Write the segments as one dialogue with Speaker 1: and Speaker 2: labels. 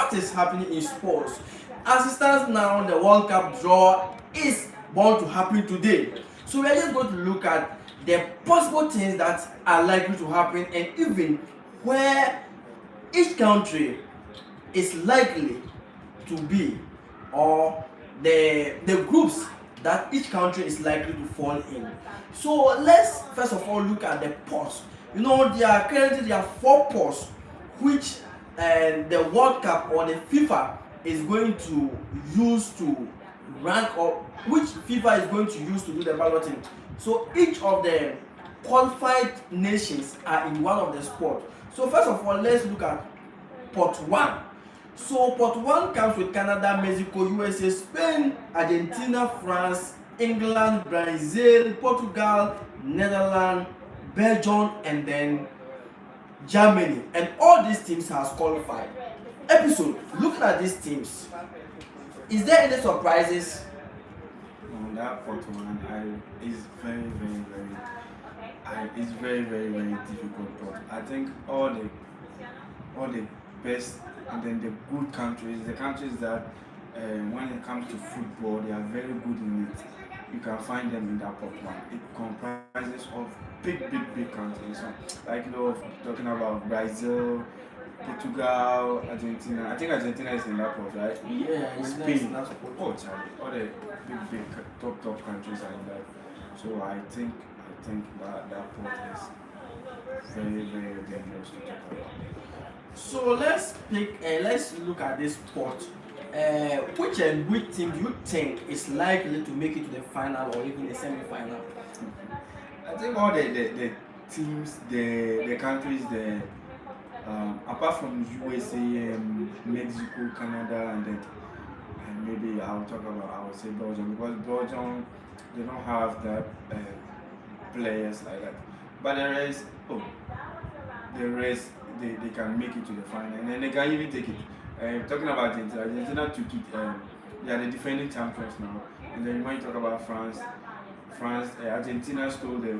Speaker 1: what is happening in sports. As it stands now, the World Cup draw is bound to happen today. So we are just going to look at the possible things that are likely to happen and even where each country is likely to be, or the groups that each country is likely to fall in. So let's first of all look at the pots. There are 4 pots which the World Cup or the FIFA is going to use to rank, or which FIFA is going to use to do the balloting. So each of the qualified nations are in one of the spots. So first of all, let's look at pot 1. So pot 1 comes with Canada, Mexico, USA, Spain, Argentina, France, England, Brazil, Portugal, Netherlands, Belgium, and then Germany. And all these teams has qualified. Episode, looking at these teams, is there any surprises?
Speaker 2: On that part one, is it's very difficult. But I think all the best and then the good countries, the countries that when it comes to football, they are very good in it. You can find them in that pot one. It comprises of big countries. So, like talking about Brazil, Portugal, Argentina. I think Argentina is in that pot, right?
Speaker 1: Yeah,
Speaker 2: Spain.
Speaker 1: that's pot.
Speaker 2: Oh, Charlie. All the big top countries are in that. So I think that pot is very dangerous to talk about.
Speaker 1: So let's look at this sport. Which team do you think is likely to make it to the final or even the semi-final?
Speaker 2: I think all the teams, the countries, apart from USA, Mexico, Canada, and maybe I would say Belgium, because Belgium, they don't have that players like that. But the rest, they can make it to the final, and then they can even take it. Talking about Argentina took it. They are the defending champions now. And then when you talk about France, Argentina stole the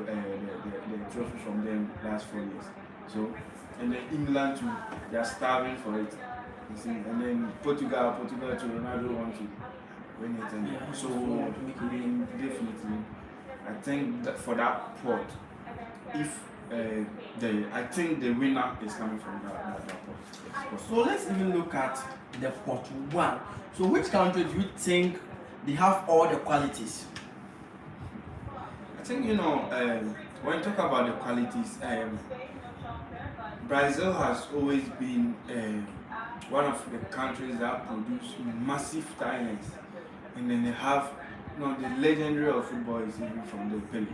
Speaker 2: trophy from them last 4 years. So, and then England too, they are starving for it. You see, and then Portugal too, Ronaldo want to win it. And
Speaker 1: Yeah,
Speaker 2: so, definitely, I think that for that pot, if I think the winner is coming from that pot.
Speaker 1: So let's even look at the pot 1. So which country do you think they have all the qualities?
Speaker 2: I think when you talk about the qualities, Brazil has always been one of the countries that produce massive talents, and then they have the legendary of football is even from the Pele.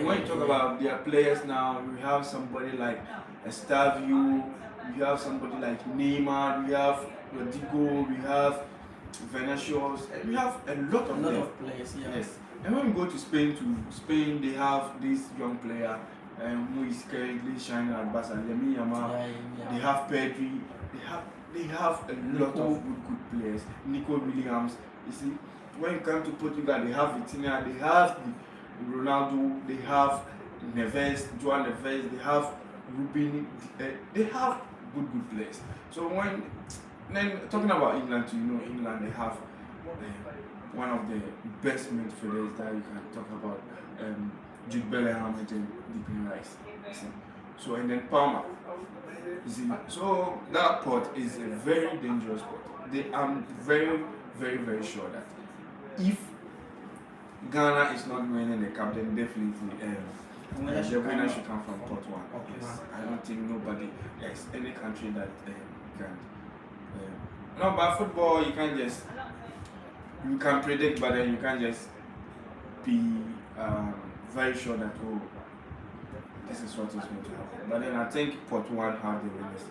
Speaker 2: When you talk about their players now, we have somebody like Estavio, we have somebody like Neymar, we have Rodrigo, we have Vinicius, and we have a lot of them.
Speaker 1: Players, yeah.
Speaker 2: Yes. And when we go to Spain, they have this young player who is currently shining at Barca, Lamine Yamal.
Speaker 1: Yeah.
Speaker 2: They have Pedri. They have a lot of good players. Nico Williams. You see, when you come to Portugal, they have Vitinha, they have Ronaldo, they have Neves, João Neves, they have Rubin. They have good players. So then talking about England, England they have one of the best midfielders that you can talk about, Jude Bellingham and Declan Rice. So and then Palmer. You see, so that pot is a very dangerous pot. I'm very sure that if Ghana is not winning the cup, then definitely the winner should come from pot 1. Yes. I don't think there's any country that can. No, but football you can predict, but then you can't just be very sure that this is what is going to happen. But then I think pot 1 have the winners.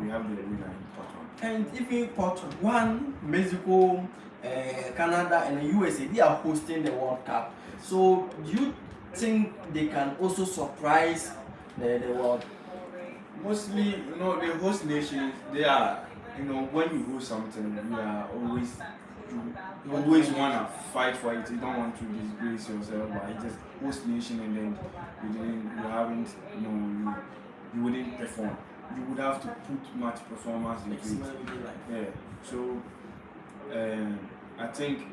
Speaker 2: We have the winner in pot 1.
Speaker 1: And even pot 1, Mexico, Canada, and the USA, they are hosting the World Cup. So do you think they can also surprise the world?
Speaker 2: Mostly, the host nations, they are, when you host something, you always want to fight for it. You don't want to disgrace yourself by just host nation and then you wouldn't perform. you would have to put much performance into it. Yeah. So I think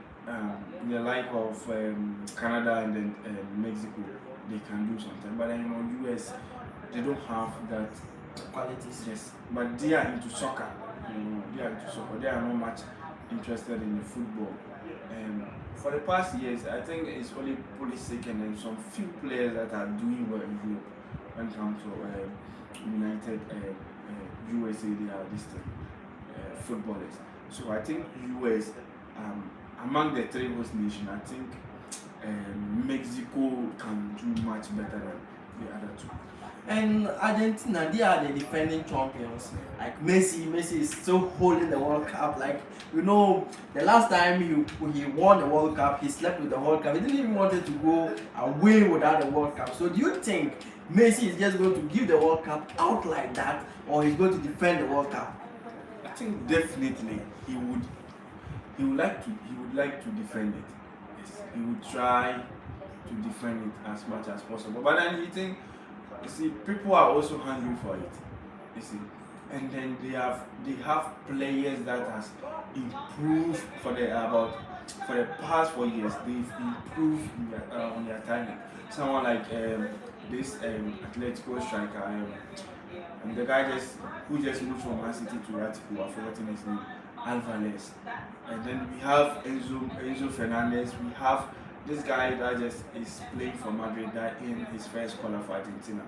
Speaker 2: the like of Canada and then Mexico, they can do something. But then US, they don't have that
Speaker 1: qualities.
Speaker 2: Yes, but they are into soccer. They are into soccer. They are not much interested in the football. For the past years, I think it's only Pulisic and then some few players that are doing well in Europe when it comes to United USA. They are distant footballers. So I think US, among the three host nations, I think Mexico can do much better than the other two.
Speaker 1: And Argentina, they are the defending champions. Like Messi is still holding the World Cup. Like, the last time he won the World Cup, he slept with the World Cup. He didn't even want to go away without the World Cup. So do you think Messi is just going to give the World Cup out like that, or he's going to defend the World Cup?
Speaker 2: I think definitely he would like to defend it. Yes, he would try to defend it as much as possible. But then you see, people are also hungry for it. You see, and then they have players that has improved for the past 4 years. They've improved on their talent. Someone like this Atletico striker, and the guy who just moved from Man City to Atletico, I've forgotten his name, Alvarez. And then we have Enzo Fernandez. We have this guy that just is playing for Madrid that in his first call for Argentina.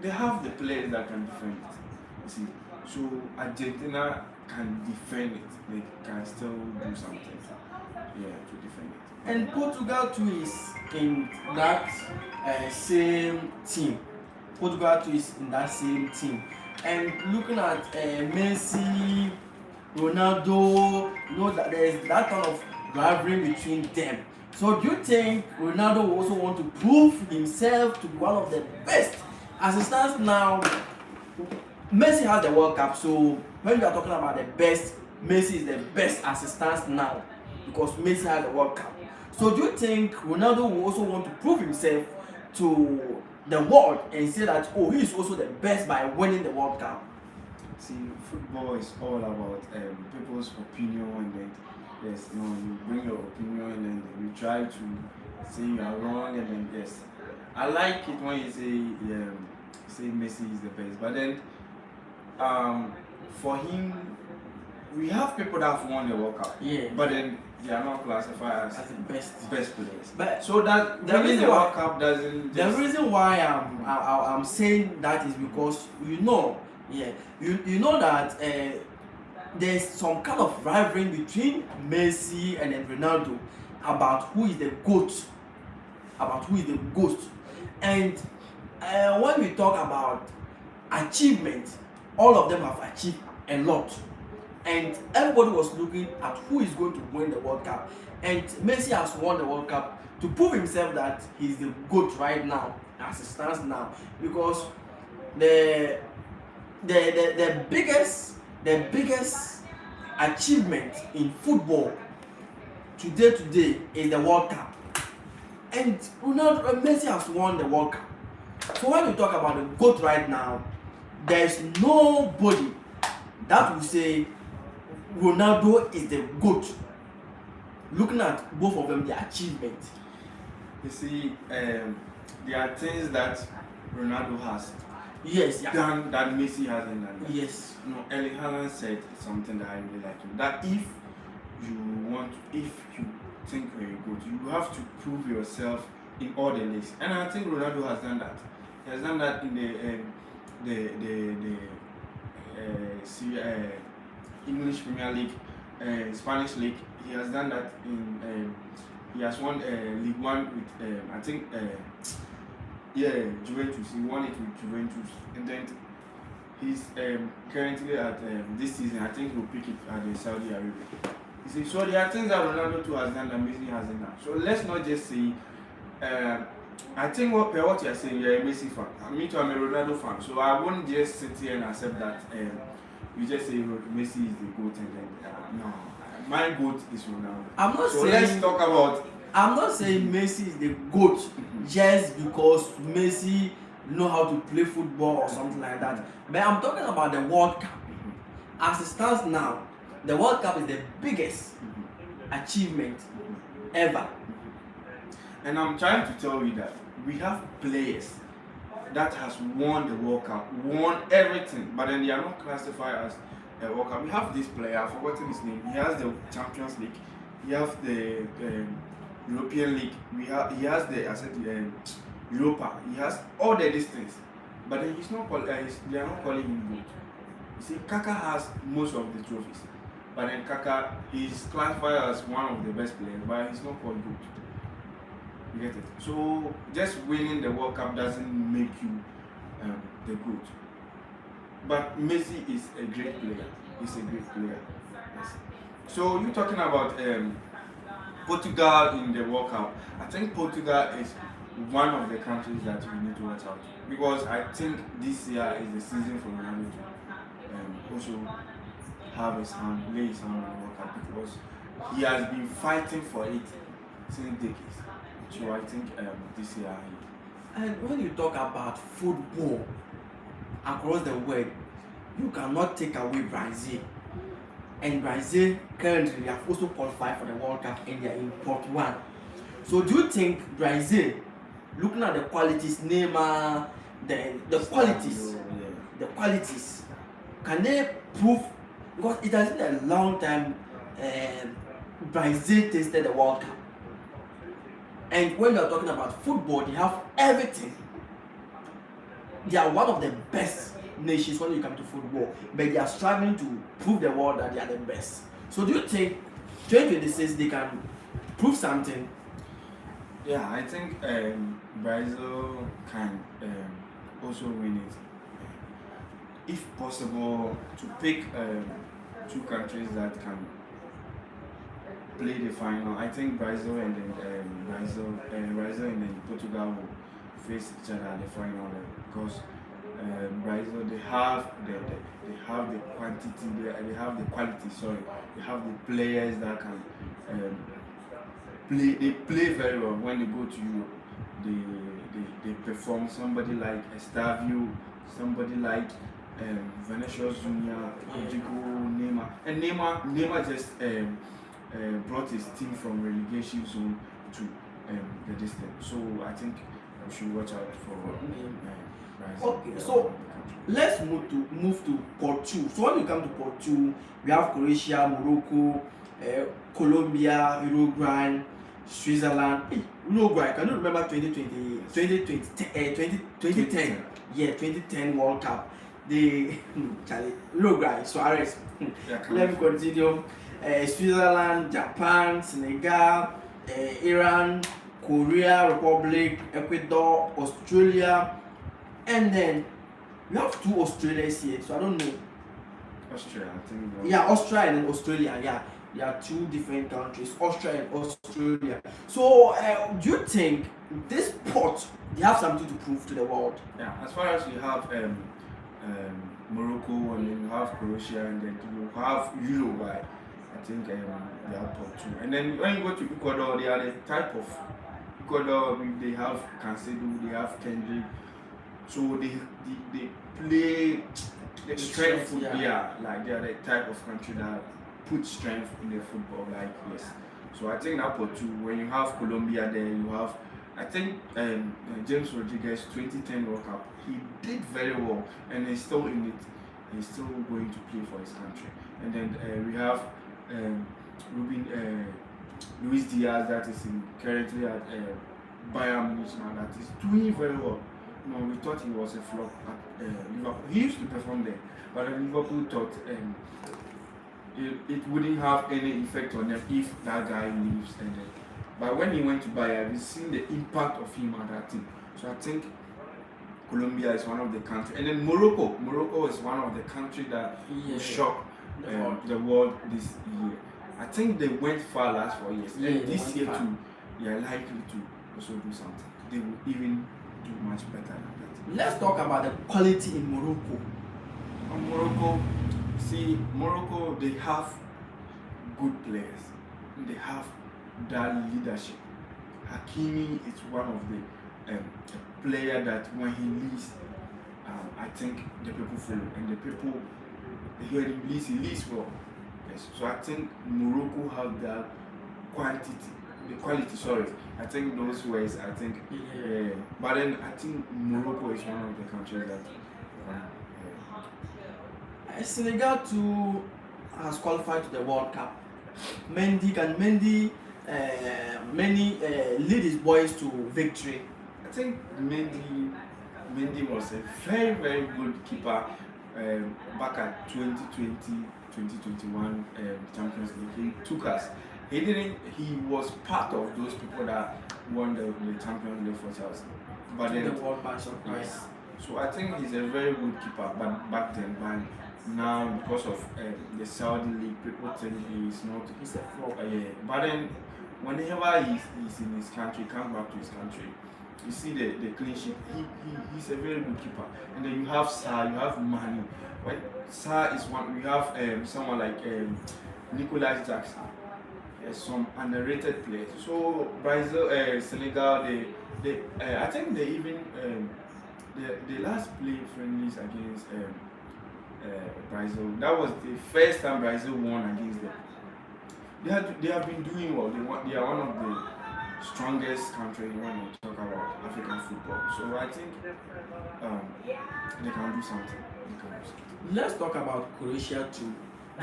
Speaker 2: They have the players that can defend it. You see, so Argentina can defend it. They can still do something. Yeah, to defend it.
Speaker 1: And Portugal too is in that same team. Portugal too is in that same team. And looking at Messi, Ronaldo, that there is that kind of rivalry between them. So do you think Ronaldo will also want to prove himself to be one of the best? As it stands now, Messi has the World Cup. So when you are talking about the best, Messi is the best as it stands now because Messi has the World Cup. So do you think Ronaldo will also want to prove himself to the world and say that he is also the best by winning the World Cup?
Speaker 2: See, football is all about people's opinion, and then yes, you bring your opinion and then you try to say you are wrong, and then yes, I like it when you say Messi is the best, but then for him, we have people that have won the World Cup, but then they are not classified as
Speaker 1: the best
Speaker 2: players.
Speaker 1: But
Speaker 2: so that the World Cup doesn't.
Speaker 1: The reason why I'm saying that is because you know that there's some kind of rivalry between Messi and then Ronaldo about who is the GOAT, and when we talk about achievement, all of them have achieved a lot, and everybody was looking at who is going to win the World Cup, and Messi has won the World Cup to prove himself that he's the GOAT right now as it stands now, because the biggest achievement in football today is the World Cup, and Messi has won the World Cup. So when we talk about the GOAT right now, there is nobody that will say Ronaldo is the GOAT. Looking at both of them, their achievement.
Speaker 2: You see, there are things that Ronaldo has done that Messi hasn't done.
Speaker 1: Yes.
Speaker 2: Erling Haaland said something that I really like. That if you think you're good, you have to prove yourself in all the leagues. And I think Ronaldo has done that. He has done that in the English Premier League, Spanish League. He has done that in. He has won League One with I think Juventus. He won it with Juventus, and then he's currently at this season. I think he'll pick it at the Saudi Arabia. You see, so there are things that Ronaldo too has done that Messi hasn't done. So let's not just say. I think what you're saying, you're a Messi fan. Me too, I'm a Ronaldo fan. So I won't just sit here and accept that you just say Messi is the GOAT, and then no. My GOAT is Ronaldo.
Speaker 1: I'm not saying Messi is the GOAT just because Messi know how to play football or something like that. But I'm talking about the World Cup. As it stands now, the World Cup is the biggest achievement ever.
Speaker 2: And I'm trying to tell you that we have players that has won the World Cup, won everything, but then they are not classified as a World Cup. We have this player, I've forgotten his name. He has the Champions League, he has the European League, he has the Europa, he has all the distance, but then he's not they are not calling him good. You see, Kaka has most of the trophies, but then Kaka is classified as one of the best players, but he's not called good. You get it? So just winning the World Cup doesn't make you the good. But Messi is a great player. He's a great player. Yes. So you're talking about Portugal in the World Cup. I think Portugal is one of the countries that we need to watch out, because I think this year is the season for Ronaldo to also have his hand, lay his hand on the World Cup, because he has been fighting for it since decades. So I think this year.
Speaker 1: And when you talk about football across the world, you cannot take away Brazil. And Brazil currently have also qualified for the World Cup and they are in pot 1. So do you think Brazil, looking at the qualities, Neymar, the qualities, the qualities, can they prove, because it has been a long time Brazil tasted the World Cup. And when you are talking about football, they have everything. They are one of the best nations when you come to football, but they are struggling to prove the world that they are the best. So do you think 2026 they can prove something?
Speaker 2: Yeah, I think Brazil can also win it. If possible, to pick 2 countries that can play the final. I think Brazil and then Brazil and then Portugal will face each other at the final, because Brazil they have the quantity, they have the quality. Sorry, they have the players that can play. They play very well when they go to Europe. They perform. Somebody like Estavio, somebody like Vinicius Junior, Rodrigo, Neymar, and Neymar just brought his team from relegation zone to the distance. So I think we should watch out for Brazil.
Speaker 1: Okay, so let's move to pot 2. So when you come to pot 2, we have Croatia, Morocco, Colombia, Uruguay, Switzerland. Uruguay, can you remember 2010? Yeah, 2010 World Cup. The Uruguay, Suarez. Let me continue. Switzerland, Japan, Senegal, Iran, Korea, Republic, Ecuador, Australia, and then we have 2 Australians here, so I don't know.
Speaker 2: Australia, I think.
Speaker 1: Yeah, Australia and Australia, yeah. They are 2 different countries, Australia and Australia. So, do you think this pot, they have something to prove to the world?
Speaker 2: Yeah, as far as you have Morocco, and then you have Croatia, and then you have Uruguay, I think they are top 2. And then when you go to Ecuador, they are the type of Ecuador, they have Cancedo, they have Kendrick. So they play the strength football, yeah, like they are the type of country that put strength in the football, like yes. So I think that pot 2, when you have Colombia there, you have, I think James Rodriguez 2010 World Cup, he did very well and he's still in it. He's still going to play for his country. And then we have Luis Diaz that is currently at Bayern Munich now, that is doing very well. No, we thought he was a flop at Liverpool. He used to perform there, but Liverpool thought it wouldn't have any effect on them if that guy leaves. And then, but when he went to Bayern, we've seen the impact of him at that team. So I think Colombia is one of the countries, and then Morocco is one of the countries that will shock the world this year. I think they went far last 4 years, and this year too, they are likely to also do something. They will even do much better than that.
Speaker 1: Let's talk about the quality in Morocco.
Speaker 2: Morocco, they have good players. They have that leadership. Hakimi is one of the player that when he leaves, I think the people follow, and the people when he leads well. Yes. So I think Morocco have that quantity, the quality. Sorry, I think those words. I think,
Speaker 1: Yeah.
Speaker 2: but then I think Morocco is one of the countries that.
Speaker 1: Senegal too has qualified to the World Cup. Mendy many lead his boys to victory.
Speaker 2: I think Mendy was a very good keeper back at 2020, 2021 Champions League. He took us. He didn't. He was part of those people that won the Champions League for Chelsea. But
Speaker 1: To
Speaker 2: then,
Speaker 1: the World by surprise.
Speaker 2: yes. So I think he's a very good keeper. But back then, now because of the Saudi league, people think he's not.
Speaker 1: He's a flop.
Speaker 2: Yeah. But then, whenever he's in his country, comes back to his country, you see the clean sheet. He's a very good keeper. And then you have Sarr, you have Manu. When Sarr is one, we have someone like Nicolas Jackson. Some underrated players. So Brazil, Senegal, they I think they even the last play friendlies against Brazil. That was the first time Brazil won against them. They have been doing well. They are one of the strongest countries when we talk about African football. So I think they can do something.
Speaker 1: Let's talk about Croatia too.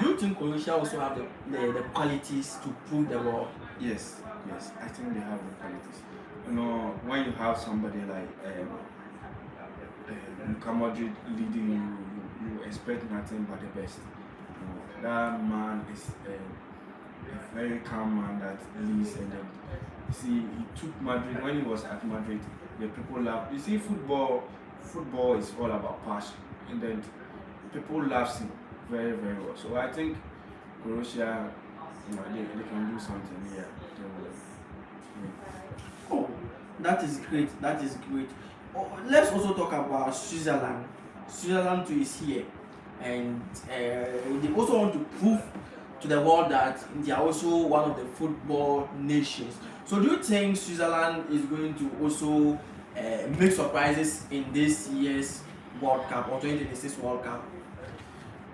Speaker 1: Do you think Croatia also have the qualities to prove the world?
Speaker 2: Yes, I think they have the qualities. You know, when you have somebody like Luka Modric leading you expect nothing but the best. You know, that man is a very calm man that leads, and then you see he took Madrid when he was at Madrid. The people love. You see, football is all about passion, and then people love him very well. So I think Croatia, you know, they can do something here.
Speaker 1: Oh, that is great. That is great. Oh, let's also talk about Switzerland. Switzerland too is here, and they also want to prove to the world that they are also one of the football nations. So do you think Switzerland is going to also make surprises in this year's World Cup or 2026 World Cup?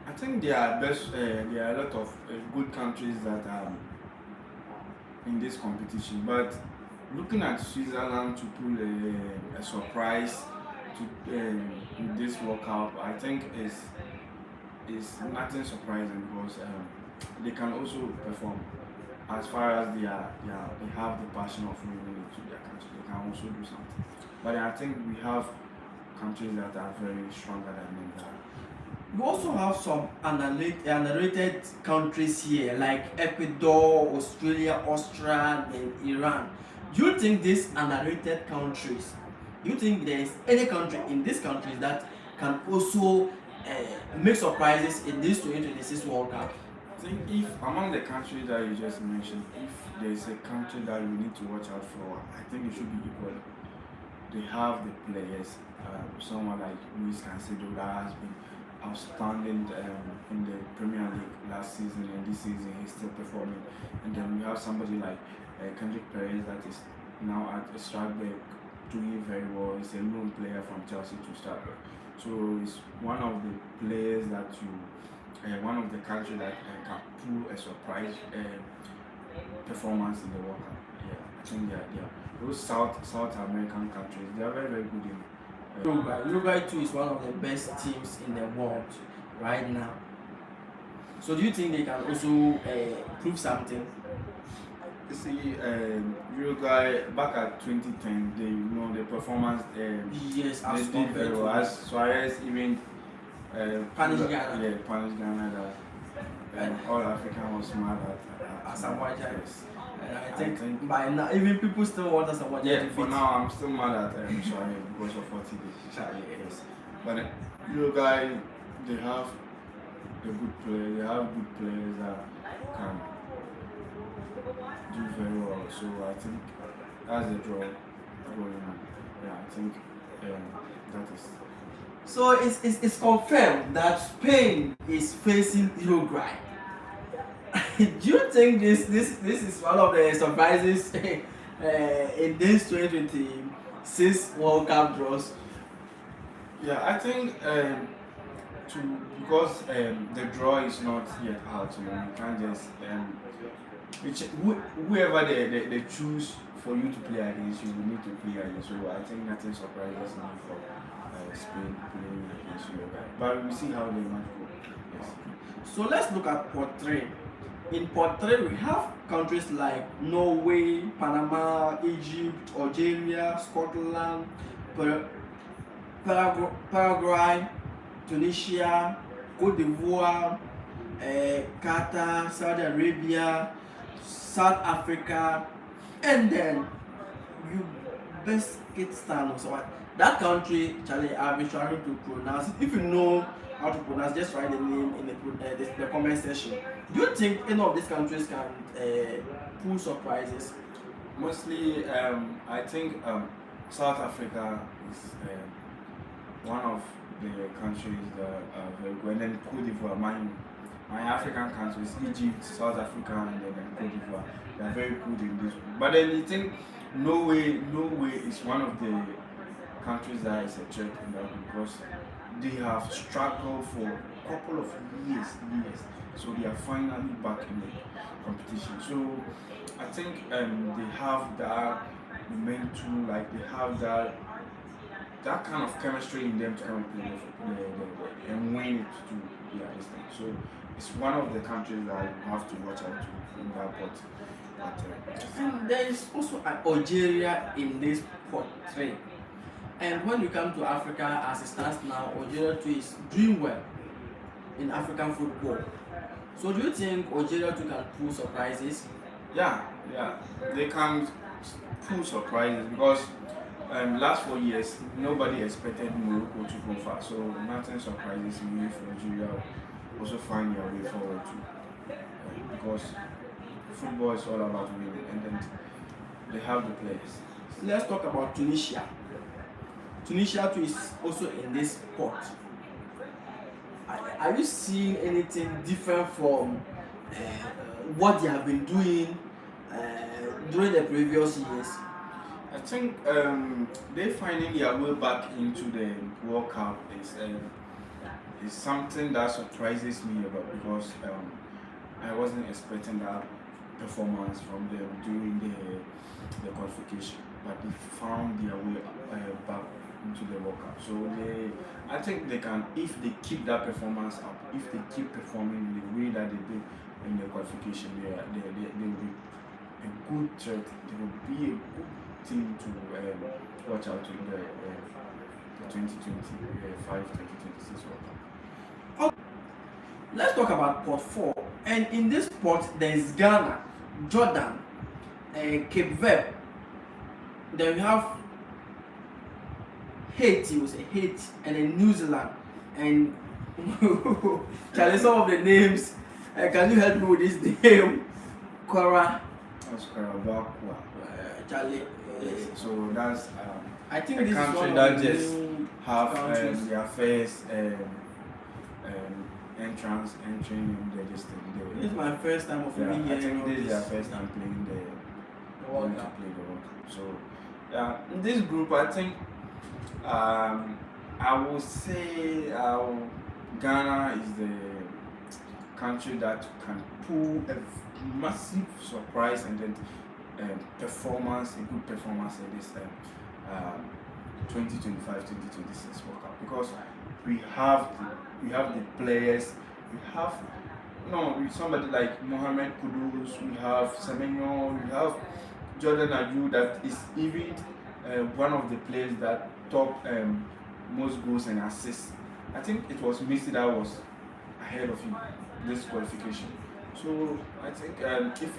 Speaker 2: I think there are a lot of good countries that are in this competition, but looking at Switzerland to pull a surprise to in this World Cup, I think is nothing surprising because they can also perform as far as they have the passion of moving into their country. They can also do something, but I think we have countries that are very stronger than them.
Speaker 1: We also have some underrated countries here like Ecuador, Australia, Austria, and Iran. Do you think these underrated countries, do you think there is any country in these countries that can also make surprises in this 2026 World Cup?
Speaker 2: I think if among the countries that you just mentioned, if there is a country that you need to watch out for, I think it should be Ecuador. They have the players, someone like Luis Cancedo that has been outstanding in the Premier League last season, and this season he's still performing. And then we have somebody like Kendrick Perez that is now at Strasbourg doing very well. He's a loan player from Chelsea to Strasbourg. So he's one of the players that one of the countries that can pull a surprise performance in the World Cup. Yeah, I think they are those South American countries. They are very good in.
Speaker 1: Uruguay too is one of the best teams in the world right now. So do you think they can also prove something?
Speaker 2: You see, Uruguay back at 2010, the performance.
Speaker 1: Yes,
Speaker 2: they
Speaker 1: as
Speaker 2: did
Speaker 1: compared
Speaker 2: very
Speaker 1: to
Speaker 2: well. As Suarez even.
Speaker 1: Spanish Ghana.
Speaker 2: Yeah, Spanish Ghana. That all Africa was mad at
Speaker 1: Asamoah Gyan.
Speaker 2: Yes.
Speaker 1: I think by now, even people still want Asamoah Gyan
Speaker 2: Yeah,
Speaker 1: to
Speaker 2: for
Speaker 1: beat.
Speaker 2: now I'm still mad at Suarez because of what he did. Yes. But Uruguay, they have a good player. They have good players that can do very well. So I think that's the draw going on. Yeah, I think that is.
Speaker 1: So it's confirmed that Spain is facing Uruguay. Do you think this is one of the surprises in this 2020 6 World Cup draws.
Speaker 2: Yeah, I think because the draw is not yet out, you can't just whoever they choose for you to play against, you will need to play against. So I think nothing surprises me for Spain playing against you, but we see how they might go. Yes.
Speaker 1: So let's look at pot 3. In pot 3, we have countries like Norway, Panama, Egypt, Algeria, Scotland, Paraguay, Tunisia, Cote d'Ivoire, Qatar, Saudi Arabia, South Africa, and then Uzbekistan or something. That country, Charlie, I've been trying to pronounce it. If you know how to pronounce, just write the name in the comment section. Do you think any of these countries can pull surprises?
Speaker 2: Mostly, I think South Africa is one of the countries that are very good. And then Cote d'Ivoire, my African countries, Egypt, South Africa, and then Cote d'Ivoire, they are very good in this. But then you think Norway is one of the countries that is a threat in that because they have struggled for a couple of years. So they are finally back in the competition. So I think they have that momentum, like they have that kind of chemistry in them to come and play and win it to this thing. So it's one of the countries that you have to watch out to in that pot.
Speaker 1: And there is also an Algeria in this pot 3. And when you come to Africa, as it stands now, Algeria too is doing well in African football. So do you think Algeria too can pull surprises?
Speaker 2: Yeah, they can pull surprises because last 4 years nobody expected Morocco to go far. So nothing surprises me if Algeria also find their way forward too. Because football is all about winning, and then they have the players.
Speaker 1: Let's talk about Tunisia. Tunisia too is also in this pot. Are you seeing anything different from what they have been doing during the previous years?
Speaker 2: I think they finding their way back into the World Cup is something that surprises me about because I wasn't expecting that performance from them during the qualification, but they found their way back into the World Cup. So I think they can, if they keep that performance up, if they keep performing the way that they did in the qualification, they will be a good threat. They will be a good team to watch out in the 2025-2026 World Cup.
Speaker 1: Let's talk about pot 4. And in this pot, there is Ghana, Jordan, Cape Verde. Then we have Haiti, and then New Zealand. And Charlie, some of the names. Can you help me with this name? Cora.
Speaker 2: That's Carabakwa.
Speaker 1: Charlie.
Speaker 2: So that's
Speaker 1: I think
Speaker 2: a
Speaker 1: this
Speaker 2: country
Speaker 1: is one
Speaker 2: that
Speaker 1: of the
Speaker 2: just
Speaker 1: new
Speaker 2: have
Speaker 1: countries.
Speaker 2: their first entering in the district.
Speaker 1: This is my first time of being here.
Speaker 2: I think this is their first time playing
Speaker 1: the World Cup.
Speaker 2: the World Cup. So in this group, I think I would say Ghana is the country that can pull a massive surprise and then a good performance in this 2025-2026 World Cup because we have the players, we have somebody like Mohamed Kudus, we have Semenyo, we have Jordan Ayew that is even one of the players that top most goals and assists. I think it was Messi that was ahead of him this qualification. So I think if